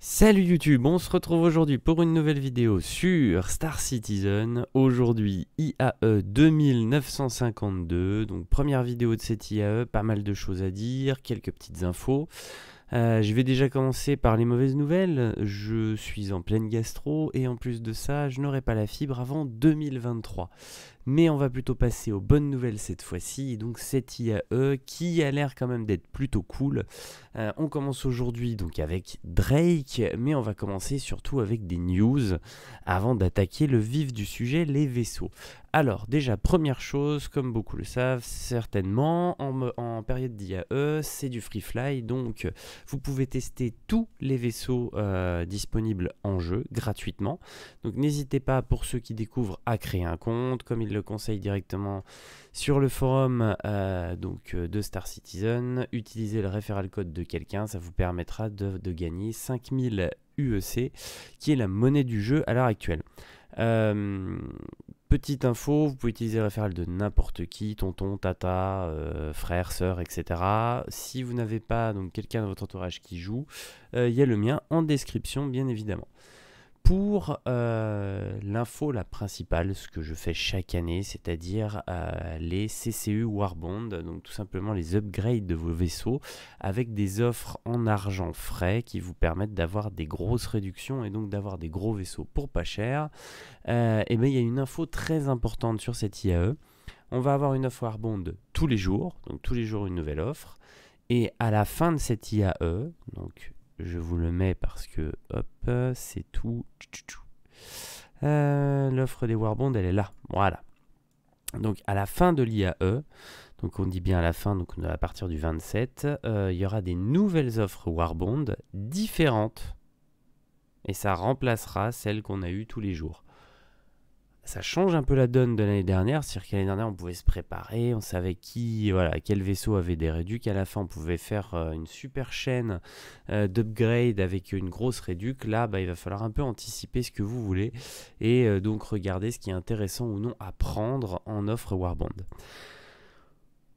Salut YouTube, on se retrouve aujourd'hui pour une nouvelle vidéo sur Star Citizen. Aujourd'hui IAE 2952, donc première vidéo de cette IAE, pas mal de choses à dire, quelques petites infos. Je vais déjà commencer par les mauvaises nouvelles. Je suis en pleine gastro et en plus de ça, je n'aurai pas la fibre avant 2023. Mais on va plutôt passer aux bonnes nouvelles cette fois-ci. Donc cette IAE qui a l'air quand même d'être plutôt cool. On commence aujourd'hui donc avec Drake, mais on va commencer surtout avec des news avant d'attaquer le vif du sujet, les vaisseaux. Alors déjà, première chose, comme beaucoup le savent certainement, en période d'IAE, c'est du free fly, donc vous pouvez tester tous les vaisseaux disponibles en jeu gratuitement. Donc n'hésitez pas, pour ceux qui découvrent, à créer un compte, comme il le conseille directement sur le forum de Star Citizen. Utilisez le référal code de quelqu'un, ça vous permettra de gagner 5000 UEC, qui est la monnaie du jeu à l'heure actuelle. Petite info, vous pouvez utiliser le référent de n'importe qui, tonton, tata, frère, sœur, etc. Si vous n'avez pas donc quelqu'un dans votre entourage qui joue, il y a le mien en description, bien évidemment. Pour l'info la principale, ce que je fais chaque année, c'est-à-dire les CCU Warbond, donc tout simplement les upgrades de vos vaisseaux avec des offres en argent frais qui vous permettent d'avoir des grosses réductions et donc d'avoir des gros vaisseaux pour pas cher. Et bien il y a une info très importante sur cette IAE. On va avoir une offre Warbond tous les jours, donc tous les jours une nouvelle offre. Et à la fin de cette IAE, donc je vous le mets parce que, hop, c'est tout. L'offre des Warbond, elle est là. Voilà. Donc, à la fin de l'IAE, donc on dit bien à la fin, donc à partir du 27, il y aura des nouvelles offres Warbond différentes. Et ça remplacera celles qu'on a eues tous les jours. Ça change un peu la donne de l'année dernière, c'est-à-dire qu'année dernière on pouvait se préparer, on savait quel vaisseau avait des réducs, à la fin on pouvait faire une super chaîne d'upgrade avec une grosse réduc. Là il va falloir un peu anticiper ce que vous voulez et donc regarder ce qui est intéressant ou non à prendre en offre Warbond.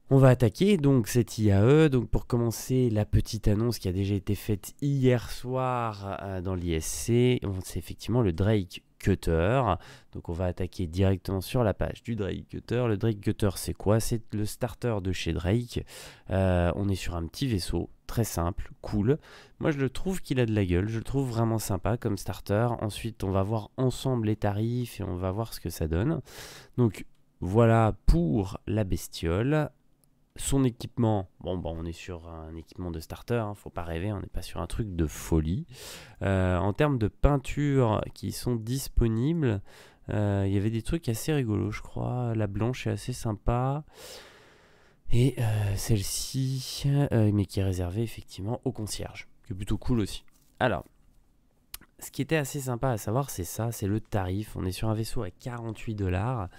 On va attaquer donc cette IAE. Donc pour commencer, la petite annonce qui a déjà été faite hier soir dans l'ISC, c'est effectivement le Drake Cutter. Donc on va attaquer directement sur la page du Drake Cutter. Le Drake Cutter, c'est quoi? C'est le starter de chez Drake. On est sur un petit vaisseau, très simple, cool. Moi je le trouve qu'il a de la gueule, je le trouve vraiment sympa comme starter. Ensuite on va voir ensemble les tarifs et on va voir ce que ça donne. Donc voilà pour la bestiole. Son équipement, on est sur un équipement de starter, hein, faut pas rêver, on n'est pas sur un truc de folie. En termes de peintures qui sont disponibles, il y avait des trucs assez rigolos, je crois. La blanche est assez sympa. Et celle-ci, mais qui est réservée effectivement au concierge, qui est plutôt cool aussi. Alors, ce qui était assez sympa à savoir, c'est ça, c'est le tarif. On est sur un vaisseau à 48$.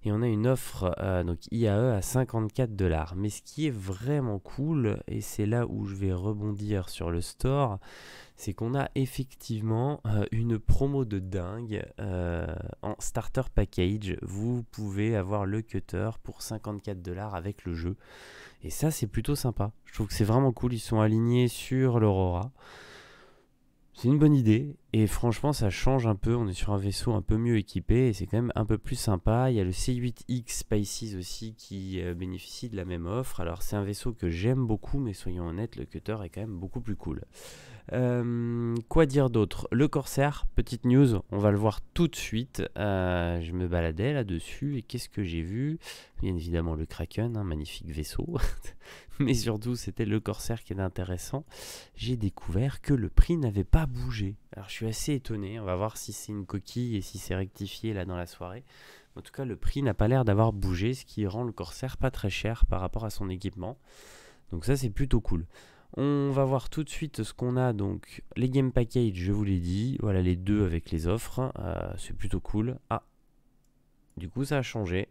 Et on a une offre donc IAE à 54$. Mais ce qui est vraiment cool, et c'est là où je vais rebondir sur le store, c'est qu'on a effectivement une promo de dingue en starter package. Vous pouvez avoir le cutter pour 54$ avec le jeu. Et ça, c'est plutôt sympa. Je trouve que c'est vraiment cool. Ils sont alignés sur l'Aurora. C'est une bonne idée et franchement ça change un peu, on est sur un vaisseau un peu mieux équipé et c'est quand même un peu plus sympa. Il y a le C8X Spices aussi qui bénéficie de la même offre. Alors c'est un vaisseau que j'aime beaucoup mais soyons honnêtes, le cutter est quand même beaucoup plus cool. Quoi dire d'autre? Le Corsair, petite news, on va le voir tout de suite. Je me baladais là-dessus et qu'est-ce que j'ai vu? Bien évidemment le Kraken, magnifique vaisseau. Mais surtout c'était le Corsair qui est intéressant. J'ai découvert que le prix n'avait pas bougé. Alors je suis assez étonné, on va voir si c'est une coquille et si c'est rectifié là dans la soirée. En tout cas le prix n'a pas l'air d'avoir bougé, ce qui rend le Corsair pas très cher par rapport à son équipement. Donc ça c'est plutôt cool. On va voir tout de suite ce qu'on a. Donc les game package, je vous l'ai dit, voilà les deux avec les offres, c'est plutôt cool. Ah, du coup ça a changé.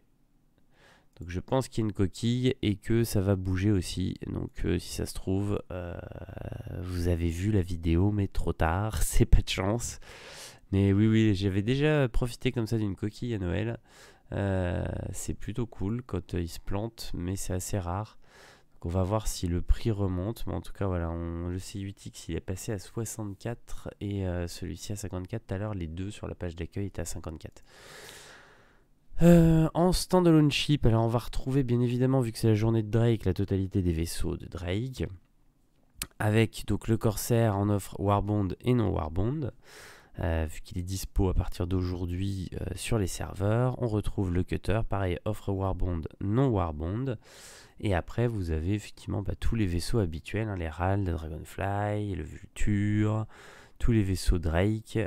Donc je pense qu'il y a une coquille et que ça va bouger aussi. Donc si ça se trouve, vous avez vu la vidéo mais trop tard, c'est pas de chance. Mais oui, j'avais déjà profité comme ça d'une coquille à Noël. C'est plutôt cool quand il se plante, mais c'est assez rare. Donc on va voir si le prix remonte. Mais en tout cas, voilà, le C8X il est passé à 64 et celui-ci à 54. Tout à l'heure, les deux sur la page d'accueil étaient à 54. En standalone ship, alors on va retrouver bien évidemment, vu que c'est la journée de Drake, la totalité des vaisseaux de Drake, avec donc le Corsair en offre Warbond et non Warbond, vu qu'il est dispo à partir d'aujourd'hui sur les serveurs. On retrouve le Cutter, pareil, offre Warbond, non Warbond, et après vous avez effectivement tous les vaisseaux habituels, hein, les RAL, le Dragonfly, le Vulture. Tous les vaisseaux Drake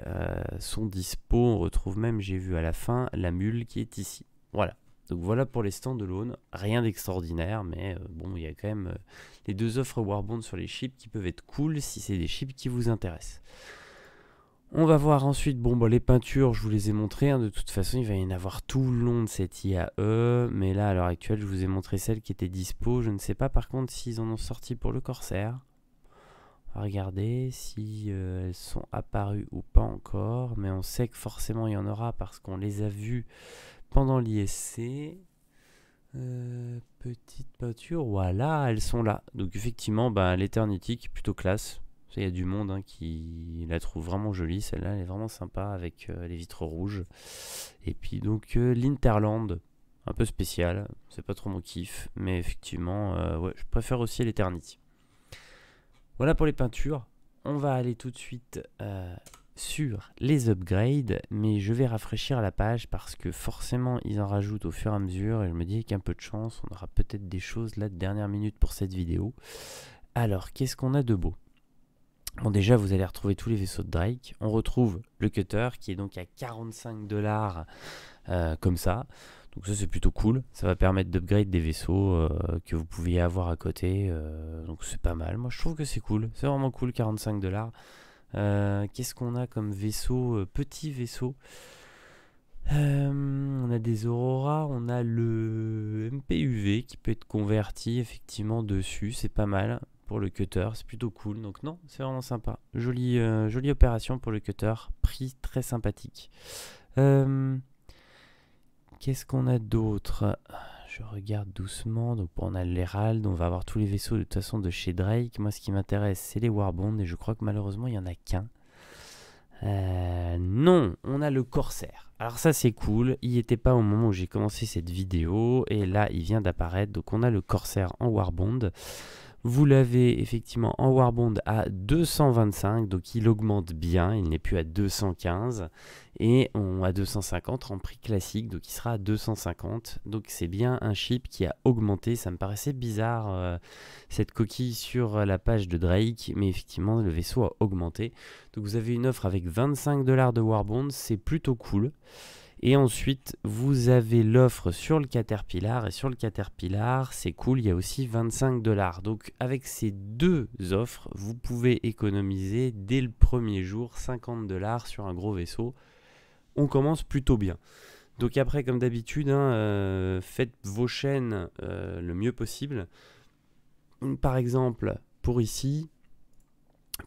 sont dispo. On retrouve même, j'ai vu à la fin, la mule qui est ici. Voilà. Donc voilà pour les standalone. Rien d'extraordinaire, mais bon, il y a quand même les deux offres Warbond sur les chips qui peuvent être cool si c'est des chips qui vous intéressent. On va voir ensuite, bon, les peintures, je vous les ai montrées. Hein, de toute façon, il va y en avoir tout le long de cette IAE. Mais là, à l'heure actuelle, je vous ai montré celles qui étaient dispo. Je ne sais pas par contre s'ils en ont sorti pour le Corsair. On va regarder si elles sont apparues ou pas encore, mais on sait que forcément il y en aura parce qu'on les a vues pendant l'ISC. Petite peinture, voilà, elles sont là. Donc effectivement, l'Eternity qui est plutôt classe. Il y a du monde hein, qui la trouve vraiment jolie, celle-là elle est vraiment sympa avec les vitres rouges. Et puis donc l'Interland, un peu spécial, c'est pas trop mon kiff, mais effectivement, ouais, je préfère aussi l'Eternity. Voilà pour les peintures. On va aller tout de suite sur les upgrades, mais je vais rafraîchir la page parce que forcément ils en rajoutent au fur et à mesure et je me dis qu'un peu de chance, on aura peut-être des choses là de dernière minute pour cette vidéo. Alors, qu'est-ce qu'on a de beau? Bon, déjà vous allez retrouver tous les vaisseaux de Drake. On retrouve le Cutter qui est donc à 45 $ comme ça. Donc ça c'est plutôt cool, ça va permettre d'upgrade des vaisseaux que vous pouviez avoir à côté, donc c'est pas mal, moi je trouve que c'est cool, c'est vraiment cool, 45 $. Qu'est-ce qu'on a comme vaisseau, petit vaisseau, on a des Aurora, on a le MPUV qui peut être converti effectivement dessus, c'est pas mal pour le Cutter, c'est plutôt cool, donc non, c'est vraiment sympa, jolie opération pour le Cutter, prix très sympathique. Qu'est-ce qu'on a d'autre? Je regarde doucement. Donc on a l'Herald, on va avoir tous les vaisseaux de toute façon de chez Drake. Moi ce qui m'intéresse c'est les Warbond et je crois que malheureusement il n'y en a qu'un. Non, on a le Corsair. Alors ça c'est cool, il n'y était pas au moment où j'ai commencé cette vidéo et là il vient d'apparaître. Donc on a le Corsair en Warbond. Vous l'avez effectivement en Warbond à 225, donc il augmente bien, il n'est plus à 215, et on a 250 en prix classique, donc il sera à 250, donc c'est bien un chip qui a augmenté. Ça me paraissait bizarre cette coquille sur la page de Drake, mais effectivement le vaisseau a augmenté. Donc vous avez une offre avec 25 $ de Warbond, c'est plutôt cool. Et ensuite, vous avez l'offre sur le Caterpillar. Et sur le Caterpillar, c'est cool, il y a aussi 25 $. Donc avec ces deux offres, vous pouvez économiser dès le premier jour 50 $ sur un gros vaisseau. On commence plutôt bien. Donc après, comme d'habitude, hein, faites vos chaînes le mieux possible. Par exemple, pour ici,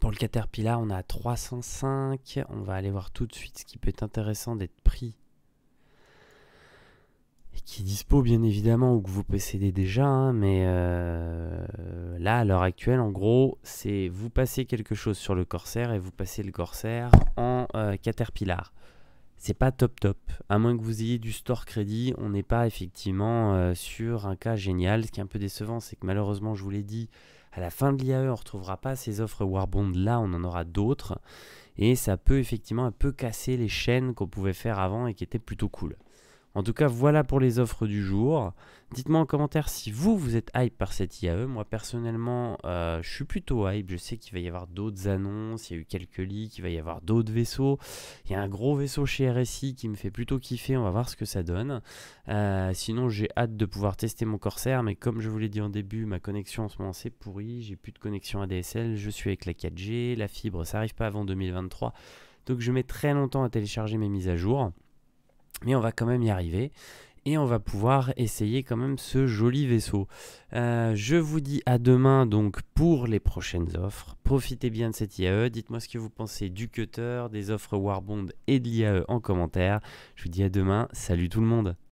pour le Caterpillar, on a 305. On va aller voir tout de suite ce qui peut être intéressant d'être pris. Et qui est dispo bien évidemment ou que vous possédez déjà, hein, mais là à l'heure actuelle en gros c'est vous passez quelque chose sur le Corsair et vous passez le Corsair en Caterpillar. C'est pas top top, à moins que vous ayez du store crédit, on n'est pas effectivement sur un cas génial. Ce qui est un peu décevant c'est que malheureusement je vous l'ai dit, à la fin de l'IAE on ne retrouvera pas ces offres Warbond là, on en aura d'autres et ça peut effectivement un peu casser les chaînes qu'on pouvait faire avant et qui étaient plutôt cool. En tout cas, voilà pour les offres du jour. Dites-moi en commentaire si vous êtes hype par cette IAE. Moi, personnellement, je suis plutôt hype. Je sais qu'il va y avoir d'autres annonces. Il y a eu quelques leaks. Il va y avoir d'autres vaisseaux. Il y a un gros vaisseau chez RSI qui me fait plutôt kiffer. On va voir ce que ça donne. Sinon, j'ai hâte de pouvoir tester mon Corsair. Mais comme je vous l'ai dit en début, ma connexion en ce moment, c'est pourri. J'ai plus de connexion ADSL. Je suis avec la 4G. La fibre, ça n'arrive pas avant 2023. Donc, je mets très longtemps à télécharger mes mises à jour. Mais on va quand même y arriver et on va pouvoir essayer quand même ce joli vaisseau. Je vous dis à demain donc pour les prochaines offres. Profitez bien de cette IAE. Dites-moi ce que vous pensez du Cutter, des offres Warbond et de l'IAE en commentaire. Je vous dis à demain. Salut tout le monde.